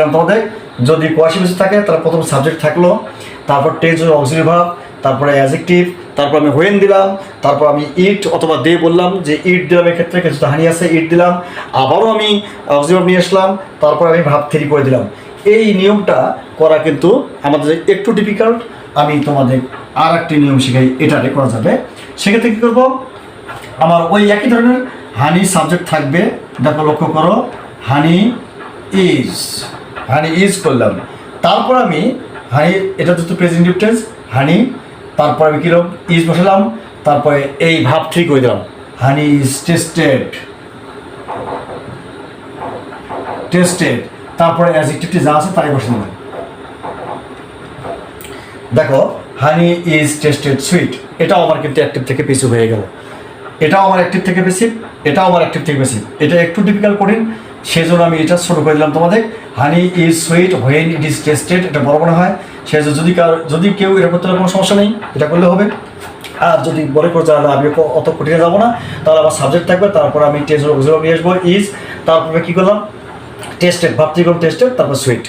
তোমাদের যদি কোয়াশি বেশি থাকে তাহলে প্রথম সাবজেক্ট থাকলো, তারপর টেন্স অক্সিলারি ভার্ব, তারপরে অ্যাডজেক্টিভ, তারপর আমি হোয়েন দিলাম, তারপর আমি ইট অথবা দে বললাম যে ইট দিলাম, এক্ষেত্রে কিছু হানি আছে ইট দিলাম, আবারও আমি অক্সিলারি ভার্ব নিয়ে আসলাম, তারপর আমি ভার্ব 3 করে দিলাম। এই নিয়মটা করা কিন্তু আমাদের একটু ডিফিকাল্ট। আমি তোমাদের আর একটি নিয়ম শিখাই, এটারে করা যাবে। সেক্ষেত্রে কী করবো, আমার ওই একই ধরনের হানি সাবজেক্ট থাকবে। দেখো লক্ষ্য করো, হানি ইজ করলাম, তারপর আমি হানি, এটা তো প্রেজেন্টিভ টেন্স, হানি, তারপর আমি কিরকম ইজ বসালাম, তারপরে এই ভাব 3 করে দিলাম, হানি ইজ টেস্টেড, তারপরে অ্যাডজেক্টিভটি যা আছে তাই বসে দিলাম। দেখো হানি ইজ টেস্টেড সুইট, এটাও আমার কিন্তু অ্যাক্টিভ থেকে পিছু হয়ে গেল, এটাও আমার অ্যাক্টিভ থেকে বেসিভ, এটাও আমার অ্যাক্টিভ থেকে বেসিভ। এটা একটু ডিফিকাল্ট কঠিন, সেই জন্য আমি এটা শুরু করে দিলাম তোমাদের। হানি is sweet when it is tasted, এটা বড় মনে হয়, সেই জন্য যদি কেউ এটা করতে কোনো সমস্যা নেই, এটা করলে হবে। আর যদি বলে করতে তাহলে আমি অত কঠিনে যাবো না, তাহলে আমার সাবজেক্ট থাকবে, তারপর আমি টেস্ট নিয়ে আসবো ইজ, তারপরে কী করলাম টেস্টেড, ভাবতে করলাম টেস্টেড, তারপর সুইট।